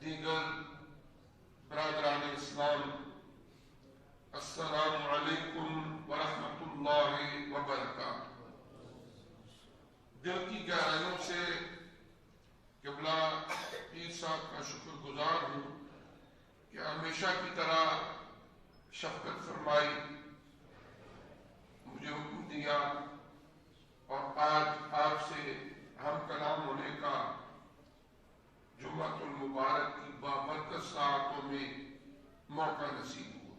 دیگر برادران اسلام، السلام علیکم ورحمۃ اللہ وبرکاتہ۔ دل کی گہرائیوں سے قبلہ پیر صاحب کا شکر گزار ہوں کہ ہمیشہ کی طرح شفقت فرمائی، مجھے حکم دیا اور آج آپ سے ہم کلام ہونے کا جمعۃ المبارک کی بابرکت ساعتوں میں موقع نصیب ہوا۔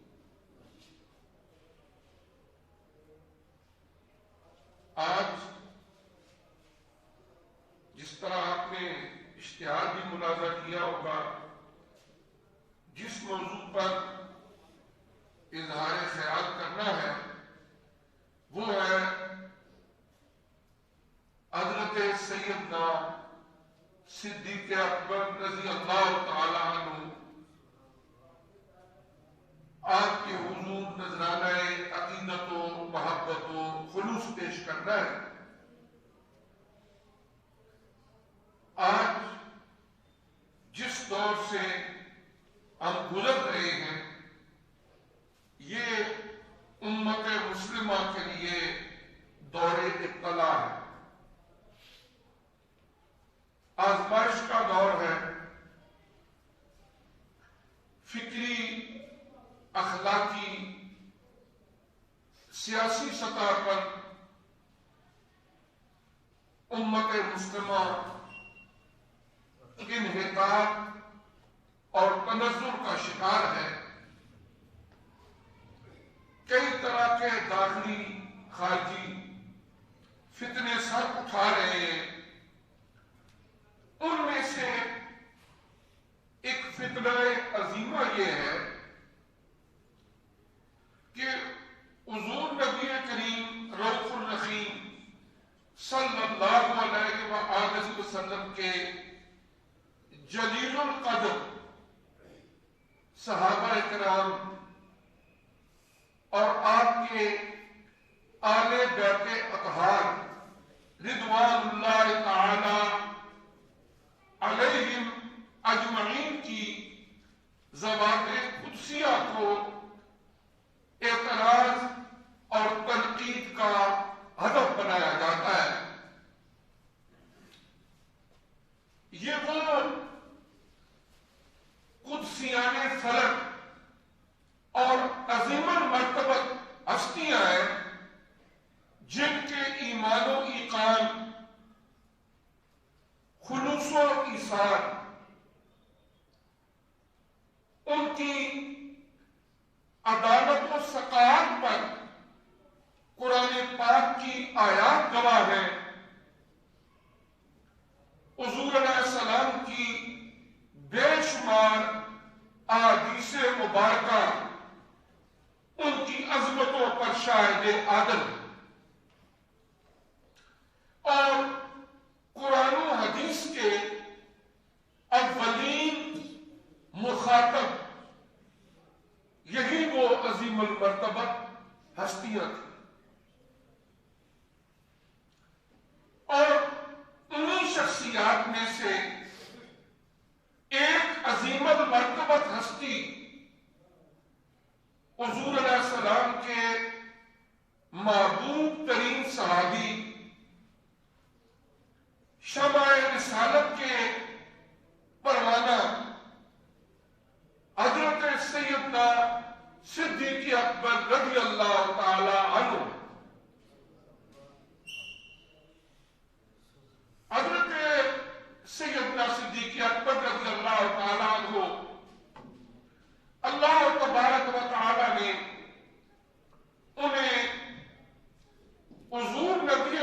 آج جس طرح آپ نے اشتہار بھی ملاحظہ کیا ہوگا، جس موضوع پر اظہار خیال کرنا ہے وہ ہے حضرت سیدنا صدیق اکبر رضی اللہ تعالی عنہ، آپ کے حضور نذرانہ عقیدت و محبت و خلوص پیش کرنا ہے۔ آج جس دور سے ہم گزر رہے ہیں یہ امت مسلمہ کے لیے دور ابتلا ہے، آزمائش کا دور ہے۔ فکری، اخلاقی، سیاسی سطح پر امت مسلمہ انحطاط اور تنزل کا شکار ہے۔ کئی طرح کے داخلی خارجی فتنے سر اٹھا رہے ہیں۔ ان میں سے ایک فتنہ عظیمہ یہ ہے کہ حضور نبی کریم رؤوف الرحیم صلی اللہ علیہ وآلہ وسلم کے جلیل القدر صحابہ کرام اور آپ کے آل بیت اطہار رضوان اللہ تعالی علیہم اجمعین کی زبان قدسیہ کو اعتراض اور تنقید کا ہدف بنایا جاتا ہے۔ یہ وہ قدسیان فلک اور عظیم المرتبت ہستیاں ہیں جن کے ایمان و ایقان، خلوص و ایثار، ان کی عدالت و ثقافت پر قرآن پاک کی آیات گواہ ہیں، حضور علیہ السلام کی بے شمار احادیث مبارکہ ان کی عظمتوں پر شاہد عدل، اور قرآن و حدیث کے اولین مخاطب یہی وہ عظیم المرتبت ہستیاں تھیں، اور انہی شخصیات میں سے ایک عظیم المرتبت ہستی حضور علیہ السلام کے محبوب ترین صحابی، شمع رسالت کے پروانہ حضرت سیدنا صدیق اکبر رضی اللہ تعالی عنہ، حضرت سیدنا صدیق اکبر رضی اللہ تعالی عنہ، اللہ تبارک و تعالی نے انہیں حضور نبی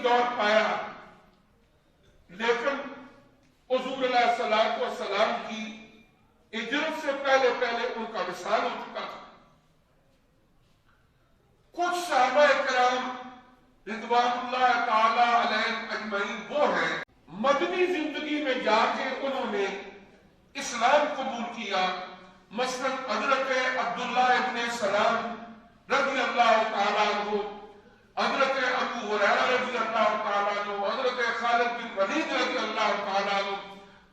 دور پایا، لیکن حضور علیہ الصلوۃ والسلام کی ہجرت سے پہلے ان کا وصال ہو چکا تھا۔ کچھ صحابہ کرام رضوان اللہ تعالی علیہم اجمعین وہ ہیں مدنی زندگی میں جا کے انہوں نے اسلام قبول کیا، مثلا حضرت عبداللہ ابن سلام رضی اللہ تعالیٰ عنہ، حضرت ابو ہریرہ رضی اللہ تعالیٰ عنہ، حضرت خالد بن ولید رضی اللہ تعالیٰ عنہ،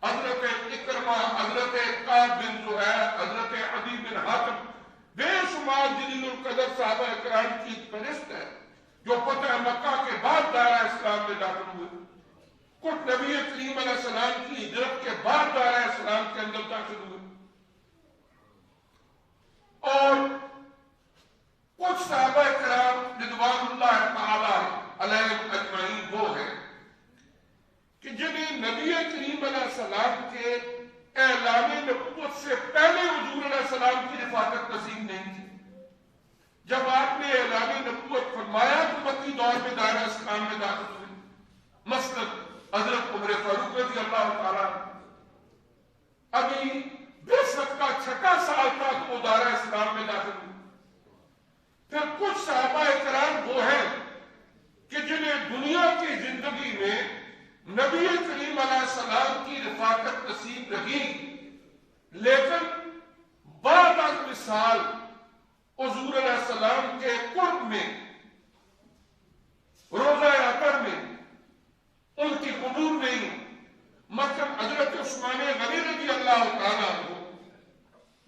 حضرت اکرمہ، حضرت کعب بن زہیر، حضرت عدی بن حاتم، بے شمار جلیل القدر صحابہ کرام کی فہرست ہے جو فتح مکہ کے بعد دائرہ اسلام میں داخل ہوئے، کچھ نبی کریم علیہ السلام کی ہجرت کے بعد دائرہ اسلام کے اندر داخل ہوئے، اور کچھ صحابہ کرام رضوان اللہ تعالی علیہم اجمعین وہ ہیں کہ جنہیں نبی کریم علیہ السلام کے اعلان نبوت سے پہلے حضور علیہ السلام کی رفاقت نصیب نہیں تھی۔ جب آپ نے اعلان نبوت فرمایا تو مکی دور میں دائرہ اسلام میں داخل ہوئے، مثلا حضرت عمر فاروق رضی اللہ تعالیٰ ابھی بعثت کا 6واں سال تھا تو وہ دائرہ اسلام میں داخل ہوئے۔ پھر کچھ صحابہ کرام وہ ہیں کہ جنہیں دنیا کی زندگی میں نبی کریم علیہ السلام کی رفاقت نصیب رہی، لیکن بعد از وصال حضور علیہ السلام کے قرب میں روضہ اطہر میں ان کی قبور نہیں، مثلا حضرت عثمان غنی رضی اللہ تعالیٰ عنہ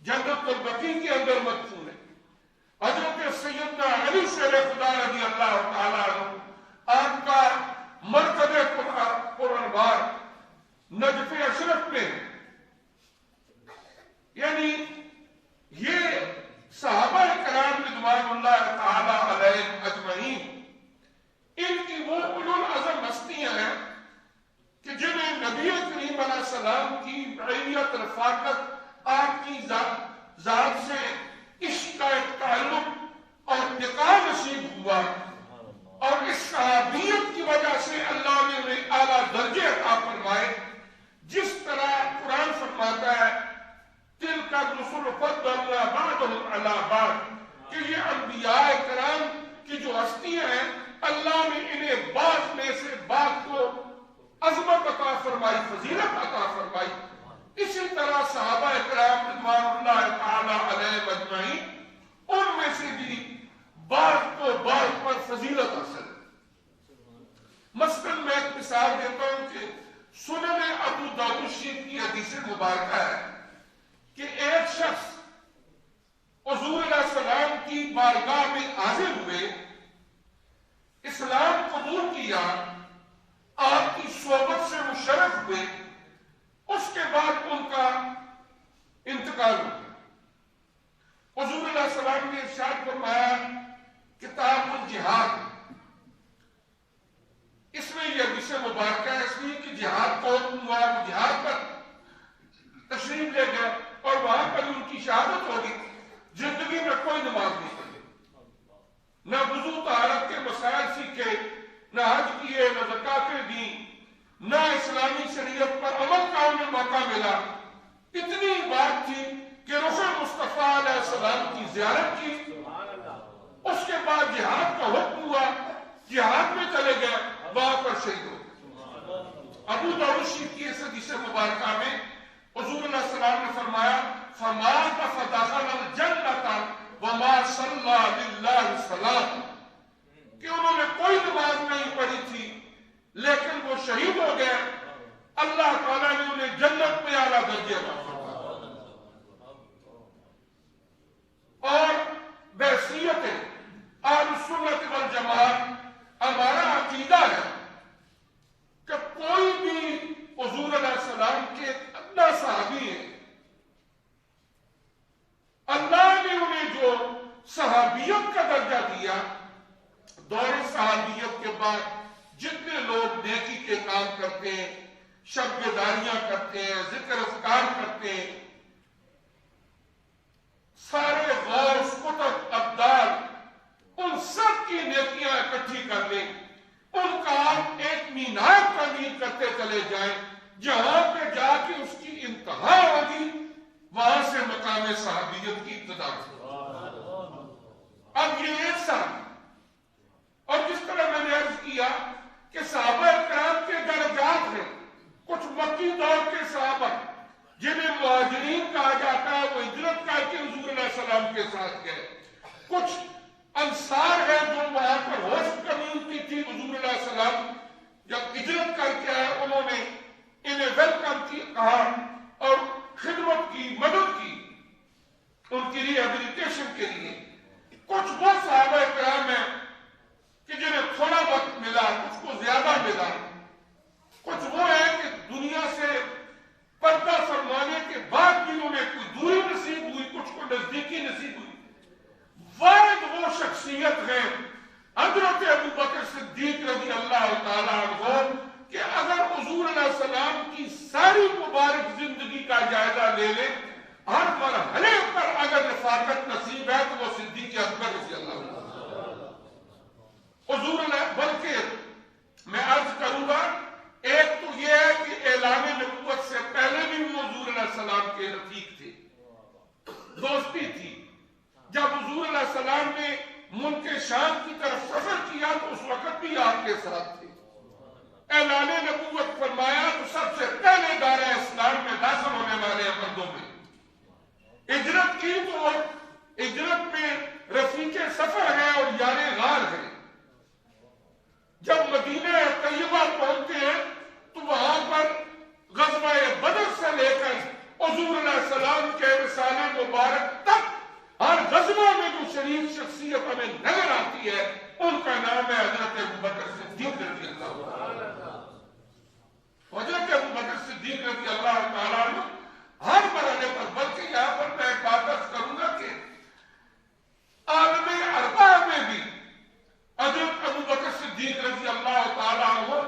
جنت البقیع کے اندر مدفون ہے، حضرت سیدنا علی شیر خدا رضی اللہ تعالیٰ عنہ آپ کا مرکز قرآنوار نجف اشرف میں، یعنی یہ صحابہ کرام رضوان اللہ تعالی علیہم اجمعین ان کی وہ اولو العزم ہستیاں ہیں کہ جنہیں نبی کریم علیہ السلام کی معیت رفاقت آپ کی ذات سے عشق کا ایک تعلق اور نکاح نصیب ہوا، اور اس صحابیت کی وجہ سے اللہ نے انہیں اعلیٰ درجے عطا فرمائے، جس طرح قرآن فرماتا ہے تِلْكَ الرُّسُلُ فَضَّلْنَا بَعْضَهُمْ عَلَىٰ بَعْضٍ کہ یہ انبیاء کرام کی جو ہستیاں ہیں اللہ نے انہیں بعض میں سے بعض کو عظمت عطا فرمائی، فضیلت عطا فرمائی۔ اسی طرح صحابہ کرام رضوان اللہ تعالی علیہم اجمعین ان میں سے بھی بعض کو بعض پر فضیلت حاصل ہے۔ مثلا میں ایک مثال دیتا ہوں کہ سنن ابو داؤد شریف کی حدیث مبارکہ ہے کہ ایک شخص حضور علیہ السلام کی بارگاہ میں حاضر ہوئے، اسلام قبول کیا، آپ کی صحبت سے مشرف ہوئے، اس کے بعد ان کا انتقال ہو گیا۔ حضور علیہ السلام نے ارشاد فرمایا کتاب الجہاد، اس میں یہ حدیث مبارکہ ہے اس لیے کہ جہاد کو ہوا، جہاد پر تشریف لے گئے اور وہاں پر ان کی شہادت ہوگی، زندگی میں کوئی نماز نہیں پڑھی، نہ وضو طہارت کے مسائل سیکھے، نہ حج کیے، نہ زکاتیں دی، نہ اسلامی شریعت پر عمل کا انہیں موقع ملا۔ اتنی بات تھی کہ رخ مصطفیٰ علیہ السلام کی زیارت کی، اس کے بعد جہاد کا حکم ہوا، جہاد میں چلے گئے، وہاں پر شہید ہو گئے۔ ابو داؤد شریف کی اس حدیث مبارکہ میں حضور علیہ السلام نے فرمایا فَمَاتَ فَدَخَلَ الْجَنَّةَ وَمَا صَلَّى لِلَّهِ صَلَاةً کہ انہوں نے کوئی نماز نہیں پڑھی تھی لیکن وہ شہید ہو گئے، اللہ تعالیٰ نے انہیں جنت میں اعلیٰ درجے عطا فرمایا۔ اور بحیثیت اہل سنت والجماعت ہمارا عقیدہ ہے کہ کوئی بھی حضور علیہ السلام کے ادنا صحابی ہیں، اللہ نے انہیں جو صحابیت کا درجہ دیا، دور صحابیت کے بعد جتنے لوگ نیکی کے کام کرتے ہیں، شب بیداریاں کرتے ہیں، ذکر اذکار کرتے ہیں، سارے غوث قطب ابدال ان سب کی نیکیاں اکٹھی کر لیں، ان کا بڑھتے چلے جائیں، جہاں پہ جا کے اس کی انتہا ہوگی وہاں سے مقام صحابیت کی ابتدا ہوگی۔ اب یہ ایک سال، اور جس طرح میں نے عرض کیا کہ صحابہ کرام کے درجات ہیں، کچھ مکی دور کے صحابہ جنہیں مہاجرین کہا جاتا ہے وہ ہجرت کر کے حضور علیہ السلام کے ساتھ گئے، کچھ انصار ہیں جو وہاں پر ہوسٹ کمیونٹی تھی، حضور علیہ السلام جب ہجرت کر کے آئے انہوں نے انہیں ویلکم کی کہا اور خدمت کی، مدد کی ان کی ریہیبلیٹیشن کے لیے۔ کچھ وہ صحابہ کرام ہیں کہ جنہیں تھوڑا وقت ملا، کچھ کو زیادہ ملا، کچھ وہ ہیں کہ دنیا سے پردہ فرمانے کے بعد بھی انہیں کوئی دوری نصیب ہوئی، کچھ کو نزدیکی نصیب ہوئی۔ واحد وہ شخصیت ہے حضرت ابوبکر صدیق رضی اللہ تعالیٰ عنہ کہ اگر حضور علیہ السلام کی ساری مبارک زندگی کا جائزہ لے لیں، ہر مرحلے پر اگر رفاقت نصیب ہے تو وہ صدیق اکبر رضی اللہ عنہ حضور علیہ۔ بلکہ میں عرض کروں گا، ایک تو یہ ہے کہ اعلان نبوت سے پہلے بھی وہ حضور علیہ السلام کے رفیق تھے، دوستی تھی۔ جب حضور علیہ السلام نے ملک شام کی طرف سفر کیا تو اس وقت بھی آپ کے ساتھ تھے۔ اعلان نبوت فرمایا تو سب سے پہلے دائرہ اسلام میں داخل ہونے والے مردوں میں ہجرت کی، تو ہجرت میں رفیق سفر ہے اور یار غار ہے۔ جب مدینہ طیبہ پہنچتے ہیں تو وہاں پر غزوہ بدر سے لے کر حضور علیہ السلام کے وصال مبارک تک ہر غزوہ میں جو شریف شخصیت ہمیں نظر آتی ہے ان کا نام ہے حضرت ابوبکر صدیق رضی اللہ عنہ۔ حضرت ابوبکر صدیق رضی اللہ تعالیٰ عنہ ہر مرحلے پر، بلکہ یہاں پر میں ایک بات عرض کروں گا کہ عالم اربعہ میں بھی حضرت ابوبکر صدیق رضی اللہ تعالیٰ عنہ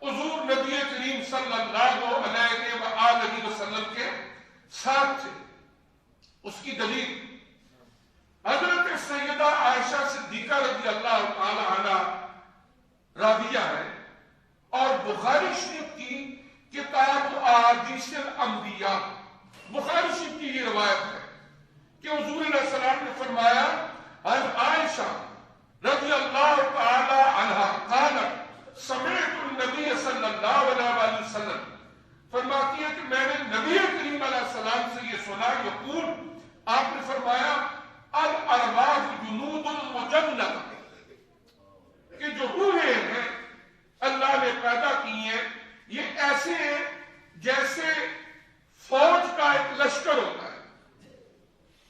حضور نبی کریم صلی اللہ علیہ وآلہ وسلم کے ساتھ تھے۔ اس کی دلیل حضرت سیدہ عائشہ صدیقہ رضی اللہ تعالیٰ عنہ راویہ ہے، اور بخاری شریف کی کتاب احادیث الانبیاء، بخاری شریف کی یہ روایت ہے کہ حضور علیہ السلام نے فرمایا عن عائشہ رضی اللہ تعالی عنہ قالت سمعت النبی صلی اللہ علیہ وسلم، فرماتی ہے کہ میں نے نبی کریم علیہ السلام سے یہ سنا، یقول آپ نے فرمایا الارواح جنود مجندہ، کہ جو روحیں ہیں اللہ نے پیدا کی ہیں یہ ایسے ہیں جیسے فوج کا ایک لشکر ہوتا ہے،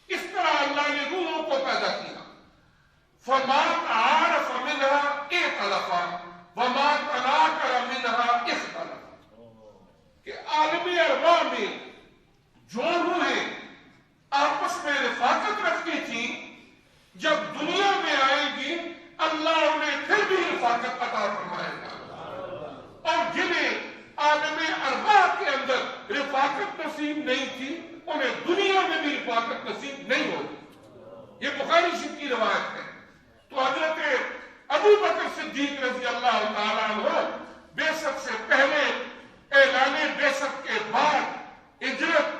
اس طرح اللہ نے روحوں کو پیدا کیا۔ فما تعارف منها ائتلف وما تناکر منها اختلف، کہ عالم ارواح میں جو روحیں آپس میں رفاقت رکھتی تھیں جب دنیا میں آئے گی اللہ انہیں پھر بھی رفاقت عطا فرمائے گا، اور جنہیں عالم ارواح کے اندر رفاقت نصیب نہیں تھی انہیں دنیا میں بھی رفاقت نصیب نہیں ہوگی۔ یہ بخاری شریف کی روایت ہے۔ تو حضرت ابوبکر صدیق رضی اللہ تعالیٰ عنہ بعثت سے پہلے، اعلان بعثت کے بعد، ہجرت،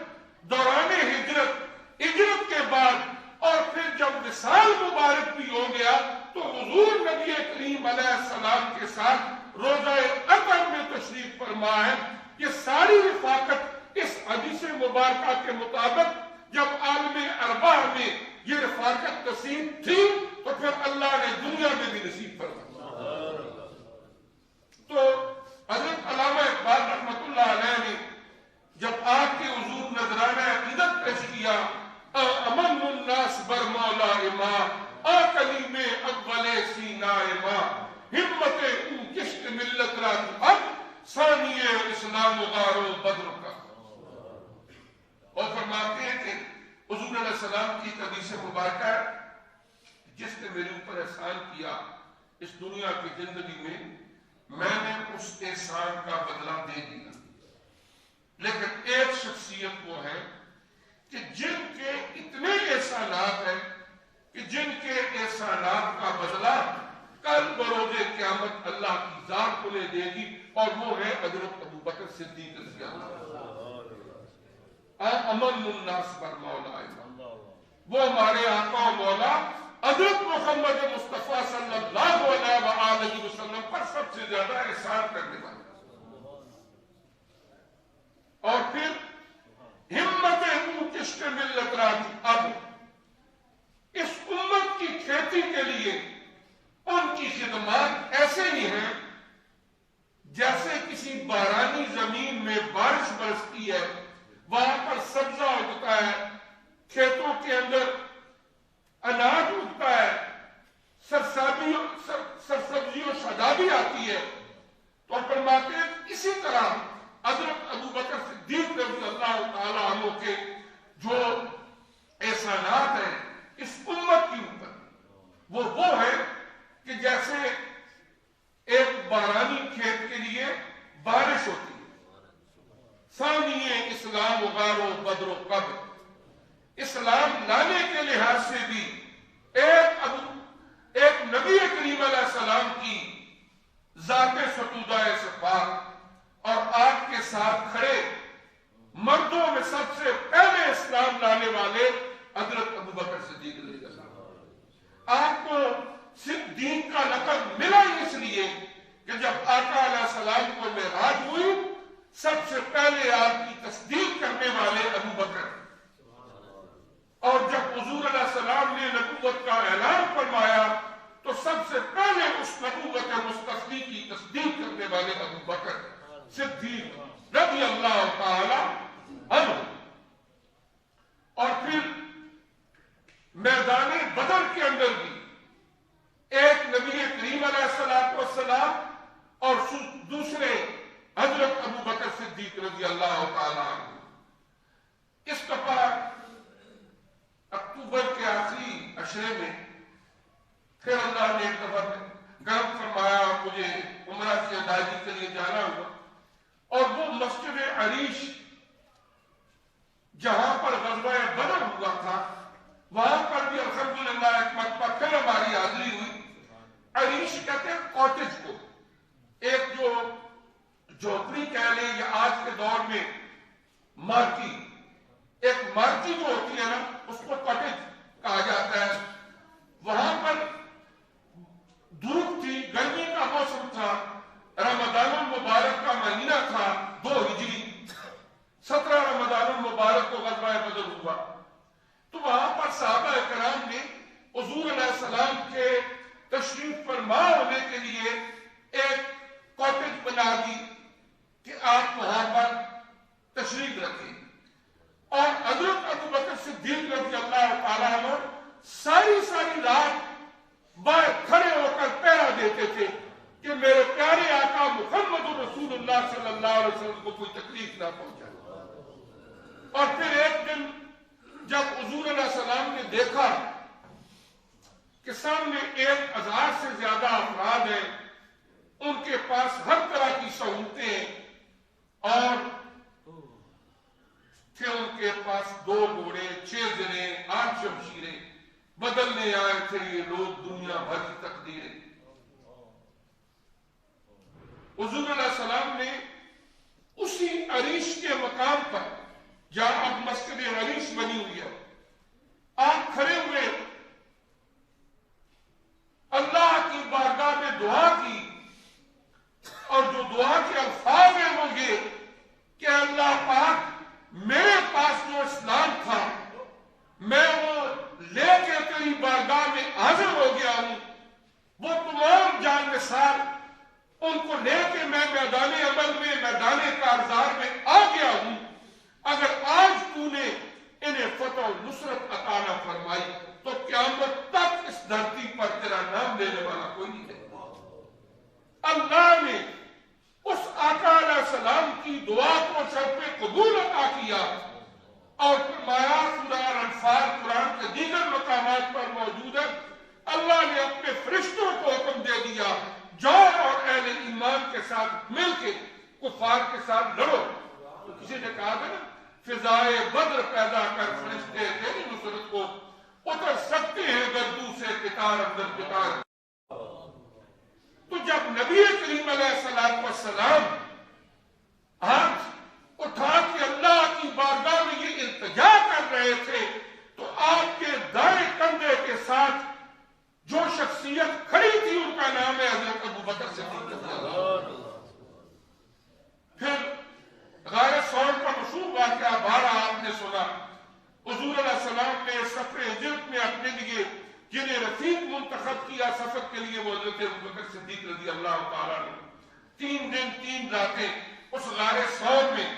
دوران ہجرت، ہجرت کے بعد، اور پھر جب وصال مبارک بھی ہو گیا تو حضور نبی کریم علیہ السلام کے ساتھ روضہ عقب میں تشریف فرما ہے۔ یہ ساری رفاقت اس حدیث مبارکہ کے مطابق جب عالم ارواح میں یہ رفاقت نصیب تھی تو پھر اللہ نے دنیا میں بھی نصیب فرمایا۔ تو حضرت علامہ اقبال رحمۃ اللہ علیہ نے جب آپ کے حضور نذرانہ عقیدت پیش کیا، امن الناس بر مولا امام آ کلیم اول سینا امام ہمت او کشت ملت را اب ثانی اسلام غار و بدر کا۔ اور فرماتے ہیں کہ حضور علیہ السلام کی حدیث مبارکہ جس نے میرے اوپر احسان کیا اس دنیا کی زندگی میں نے اس احسان کا بدلہ دے دیا، لیکن ایک شخصیت وہ ہے کہ جن کے اتنے احسانات ہیں کہ جن کے احسانات کا بدلہ کل بروز قیامت اللہ کی ذات انہیں دے گی، اور وہ ہے حضرت ابو بکر صدیق رضی اللہ امن الناس پر مولا، وہ ہمارے آقا و مولا حضرت محمد مصطفیٰ صلی اللہ علیہ وآلہ وسلم پر سب سے زیادہ احسان کرنے والے، اور پھر ہمت کشت ملت راجی اب اس امت کی کھیتی کے لیے ان کی خدمات ایسے ہی ہیں جیسے کسی بارانی زمین میں بارش برستی ہے، وہاں پر سبزہ اگتا ہے، کھیتوں کے اندر اناج اگتا ہے، سرسبزی و شادابی آتی ہے، تو فرماتے ہیں اسی طرح حضرت ابو بکر صدیق رضی اللہ تعالیٰ عنہ کے جو احسانات ہیں اس امت کے اوپر وہ ہے کہ جیسے ایک بارانی کھیت کے لیے بارش ہوتی ہے، ثانی اسلام غار و بدر و قبر، اسلام لانے کے لحاظ سے بھی ایک نبی کریم علیہ السلام کی ذات ستودہ صفات اور آپ کے ساتھ کھڑے مردوں میں سب سے پہلے اسلام لانے والے حضرت ابو بکر صدیق رضی اللہ، آپ کو صدیق کا لقب ملا اس لیے کہ جب آقا علیہ السلام کو معراج ہوئی سب سے پہلے آپ کی تصدیق کرنے والے ابو بکر، اور جب حضور علیہ السلام نے نبوت کا اعلان فرمایا تو سب سے پہلے اس نبوت مستفی کی تصدیق کرنے والے ابو بکر صدیق رضی اللہ تعالی عنہ، اور پھر میدان بدر کے اندر بھی ایک نبی کریم علیہ السلام اور دوسرے حضرت ابو بکر صدیق رضی اللہ تعالی عنہ۔ اس دفعہ اکتوبر کے آخری عشرے میں پھر اللہ نے ایک دفعہ گرم فرمایا، مجھے عمرہ کی ادائیگی کے لیے جانا ہوا، اور وہ مسجد عریش جہاں پر غزوہ بدر ہوا تھا وہاں پر بھی الحمدللہ ایک مرتبہ پھر ہماری حاضری ہوئی۔ عریش کہتے ہیں کاٹیج کو، ایک جو جھوپڑی کہہ لیں یا آج کے دور میں مارکی، ایک مارکی جو ہوتی ہے نا اس کو کاٹیج کہا جاتا ہے، وہاں پر دھوپ تھی، گرمی کا موسم تھا، رمضان المبارک کا مہینہ تھا 2 ہجری، 17 رمضان المبارک کو غزوہ بدر ہوا، تو وہاں پر صحابہ کرام نے حضور علیہ السلام کے تشریف فرما ہونے کے لیے ایک کاٹیج بنا دی کہ آپ وہاں پر تشریف رکھیں، اور حضرت ابو بکر صدیق رضی اللہ تعالیٰ عنہ ساری رات باہر کھڑے ہو کر پہرا دیتے تھے کہ میرے پیارے آقا محمد رسول اللہ صلی اللہ علیہ وسلم کو کوئی تکلیف نہ پہنچائے۔ اور پھر ایک دن جب حضور علیہ السلام نے دیکھا کہ سامنے 1000 سے زیادہ افراد ہیں، ان کے پاس ہر طرح کی سہولتیں ہیں، اور تھے ان کے پاس 2 گھوڑے، 6 زرے، 8 شمشیریں، بدلنے آئے تھے یہ لوگ دنیا بھر کی تقدیریں۔ حضور علیہ السلام نے اسی عریش کے مقام پر جہاں اب مسجد عریش بنی ہوئی ہے آپ کھڑے ہوئے، اللہ کی بارگاہ میں دعا کی، اور جو دعا کے الفاظ ہیں وہ یہ کہ اللہ پاک میرے پاس جو اسلام تھا میں وہ لے کے تیری بارگاہ میں حاضر ہو گیا ہوں، وہ تمام جان نثار ان کو لے کے میں میدان عمل میں، میدان کارزار میں آ گیا ہوں، اگر آج تو نے انہیں فتح و نصرت عطا نہ فرمائی تو قیامت تک اس دھرتی پر تیرا نام لینے والا کوئی نہیں ہے۔ اللہ نے اس آقا علیہ السلام کی دعا کو شرف قبول عطا کیا، اور فرمایا سورہ الانفال قرآن کے دیگر مقامات پر موجود ہے، اللہ نے اپنے فرشتوں کو حکم دے دیا جاؤ اور اہل ایمان کے ساتھ مل کے کفار کے ساتھ لڑو۔ تو کسی نے کہا تھا نا فضائے بدر پیدا کر فرشتے تیری نصرت کو اتر سکتے ہیں گردوں سے قطار اندر قطار۔ تو جب نبی کریم علیہ السلام ہاتھ اٹھا کے اللہ کی بارگاہ میں یہ التجا کر رہے تھے تو آپ کے دائیں کندھے کے ساتھ جو شخصیت کھڑی تھی ان کا نام ہے حضرت ابوبکر صدیق رضی اللہ عنہ۔ پھر غار ثور کا مشہور واقعہ بارہ آپ نے سنا، حضور علیہ السلام نے سفر ہجرت میں اپنے لیے جنہیں رفیق منتخب کیا سفر کے لیے وہ حضرت ابوبکر صدیق رضی اللہ تعالیٰ نے 3 دن 3 راتیں اس غار ثور میں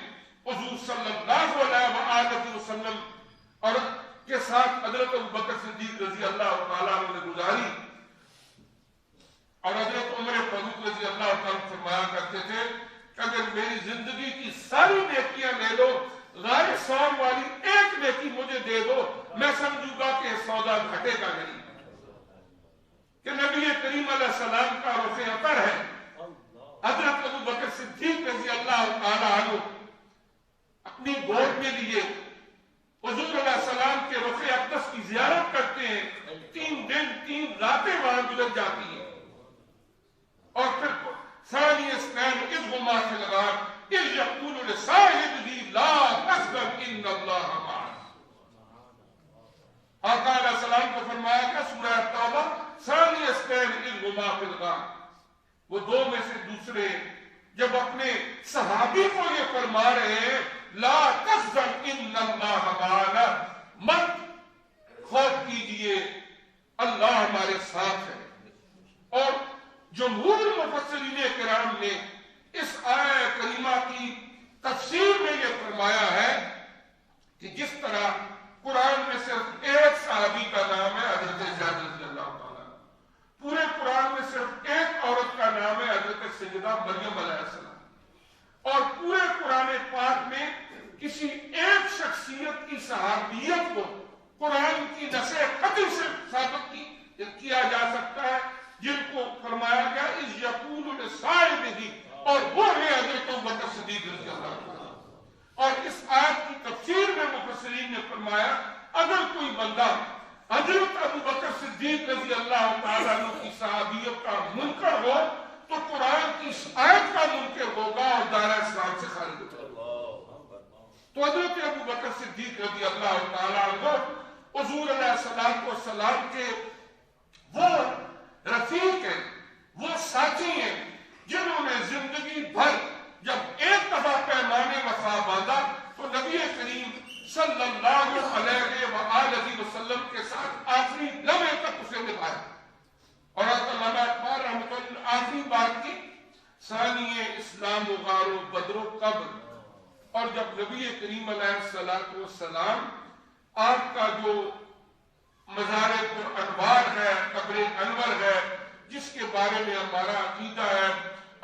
حضور صلی اللہ علیہ وسلم اور کے ساتھ حضرت ابوبکر صدیق رضی اللہ تعالیٰ نے گزاری۔ اور حضرت عمر فاروق رضی اللہ تعالیٰ فرمایا کرتے تھے کہ اگر میری زندگی کی ساری نیکیاں لے لو، غار ثور والی ایک نیکی مجھے دے دو، میں سمجھوں گا کہ سودا گھٹے گا نہیں، کہ نبی کریم علیہ السلام کا رخ اطہر ہے۔ حضرت ابوبکر صدیق رضی اللہ تعالیٰ عنہ اپنی گود میں لیے حضور علیہ السلام کے رخ اقدس کی زیارت کرتے ہیں، 3 دن 3 راتیں وہاں گزر جاتی ہیں، اور پھر ثانی اسنین اذ ہما فی الغار اذ یقول لصاحبہ لا تحزن ان اللہ معنا۔ آقا علیہ السلام کو فرمایا کہ سورہ توبہ ثانی اسنین اذ ہما فی الغار، وہ 2 میں سے دوسرے جب اپنے صحابی کو یہ فرما رہے ہیں لا تحزن ان اللہ معنا، مت خوف کیجئے اللہ ہمارے ساتھ ہے۔ اور جمہور مفسرین کرام نے اس آیہ کریمہ کی تفسیر میں یہ فرمایا ہے کہ جس طرح قرآن میں صرف ایک صحابی کا نام ہے حضرت زید رضی اللہ تعالیٰ، پورے قرآن میں صرف ایک عورت کا نام ہے حضرت سیدہ مریم علیہ السلام، اور پورے قرآن پاک میں کسی ایک شخصیت کی صحابیت کو قرآن کی نص قطعی سے ثابت کیا جا سکتا ہے جن کو فرمایا گیا اذ یقول لصاحبہ، اور وہ ہے حضرت ابوبکر صدیق رضی اللہ عنہ۔ اور اس آیت کی تفسیر میں مفسرین نے فرمایا اگر کوئی بندہ حضرت ابوبکر صدیق رضی اللہ تعالیٰ عنہ کی صحابیت کا منکر ہو تو قرآن کی اس آیت کا منکر ہوگا اور دائرہ اسلام سے خارج ہوگا۔ تو حضرت ابوبکر صدیق رضی اللہ تعالیٰ عنہ حضور علیہ السلام کے وہ رفیق ہیں، وہ ساتھی ہیں جنہوں نے زندگی بھر جب ایک دفعہ پیمانے وفا باندھا تو نبی کریم صلی اللہ علیہ وآلہ وسلم کے ساتھ آخری لمحے تک اسے نبھایا۔ اور علامہ اقبال رحمۃ اللہ آخری بات کی ثانی اسلام و غار و بدر و قبر، اور جب نبی کریم علیہ السلام آپ کا جو مزار پر انوار ہے، قبر انور ہے، جس کے بارے میں ہمارا عقیدہ ہے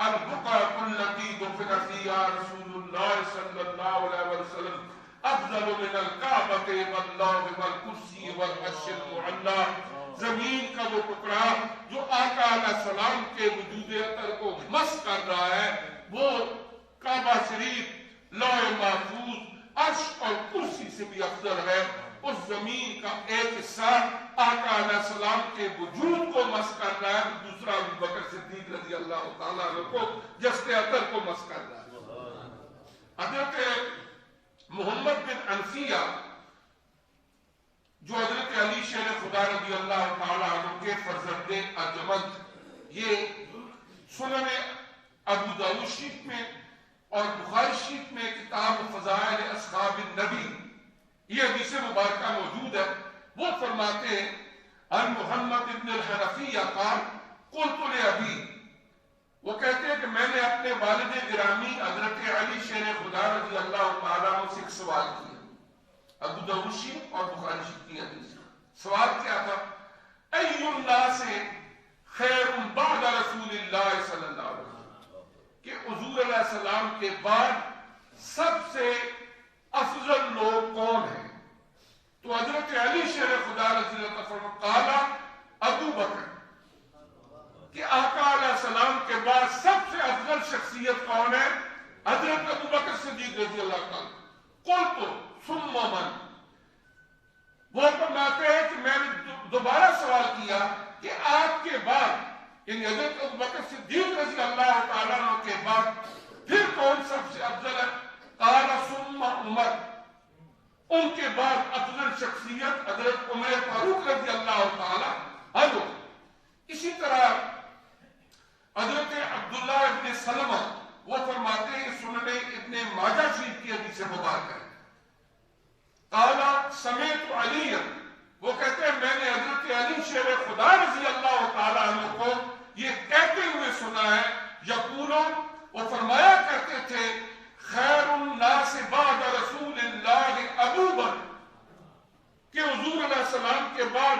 البقعۃ التی دفن فیہا رسول اللہ صلی اللہ علیہ وسلم افضل من الکعبۃ واللوح والکرسی والعرش المعلی، زمین کا وہ ٹکڑا جو آقا علیہ السلام کے وجود اطہر کو مس کر رہا ہے وہ کعبہ شریف، لوح محفوظ، عرش اور کرسی سے بھی افضل ہے۔ اس زمین کا ایک حصہ آقا علیہ السلام کے وجود کو مس کر رہا ہے، دوسرا ابوبکر صدیق رضی اللہ تعالیٰ عنہ کو جسد اطہر کو مس کر رہا ہے۔ حضرت محمد بن انفیہ جو حضرت علی شیر خدا رضی اللہ تعالیٰ عنہ کے فرزند ارجمند، یہ سنن ابو داؤد شریف میں اور بخاری شریف میں کتاب فضائل اصحاب النبی یہ حدیث مبارکہ موجود ہے۔ وہ فرماتے ہیں ان محمد بن الحنفیہ قال قلت لابی، وہ کہتے ہیں کہ میں نے اپنے والد گرامی حضرت علی شیر خدا رضی اللہ تعالیٰ عنہ سے ایک سوال کیا، ابو داؤد شریف اور بخاری شریف کی حدیث۔ سوال کیا تھا ای الناس خیر بعد رسول اللہ صلی اللہ علیہ وسلم، کہ حضور علیہ السلام کے بعد سب سے افضل لوگ کون ہیں؟ تو حضرت علی شیر خدا رضی اللہ عنہ قال ابو بکر، کہ آقا علیہ السلام کے بعد سب سے افضل شخصیت کون ہے؟ حضرت ابو بکر صدیق رضی اللہ عنہ۔ قلت ثم من، وہ فرماتے ہیں کہ میں نے دوبارہ سوال کیا کہ آپ کے بعد یعنی حضرت ابو بکر صدیق رضی اللہ تعالیٰ عنہ کے بعد پھر کون سب سے افضل ہے؟ قال ثم عمر، ان کے بعد افضل شخصیت حضرت عمر فاروق رضی اللہ تعالی عنہ۔ اسی طرح حضرت عبداللہ ابن سلمہ وہ فرماتے ہیں، سنن ابن ماجہ شریف کی حدیث مبارک ہے، قال سمعت علی، وہ کہتے ہیں میں نے حضرت علی شیر خدا رضی اللہ تعالی عنہ کو یہ کہتے ہوئے سنا ہے، یقول، وہ فرمایا کرتے تھے، خیر الناس بعد رسول اللہ ابو بکر، کہ حضور علیہ السلام کے بعد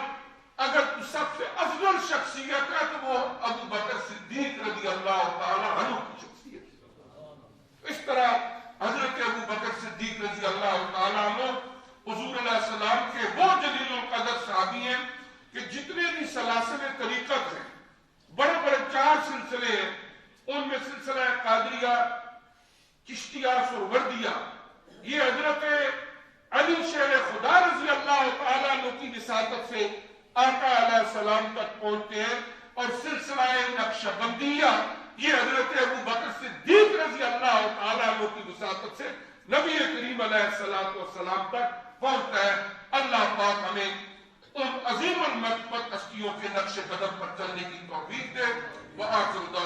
اگر سب سے افضل شخصیت ہے تو وہ ابو بکر صدیق رضی اللہ تعالی عنہ کی شخصیت ہے۔ اس طرح حضرت ابو بکر صدیق رضی اللہ تعالی عنہ حضور علیہ السلام کے وہ جلیل القدر صحابی ہیں کہ جتنے بھی سلاسل طریقت ہیں، بڑے بڑے 4 سلسلے ہیں، ان میں سلسلہ قادریہ، چشتیہ، سہروردیہ، یہ حضرت علی شیر خدا رضی اللہ تعالیٰ عنہ کی وساطت سے آقا علیہ السلام تک پہنچتے ہیں، اور سلسلہ نقشبندیہ یہ حضرت ابو بکر صدیق رضی اللہ تعالیٰ عنہ کی وساطت سے نبی کریم علیہ السلام تک پہنچتا ہے۔ اللہ پاک ہمیں ان عظیم المرتبت ہستیوں کے نقش قدم پر چلنے کی توفیق دے۔ وآخر دعوانا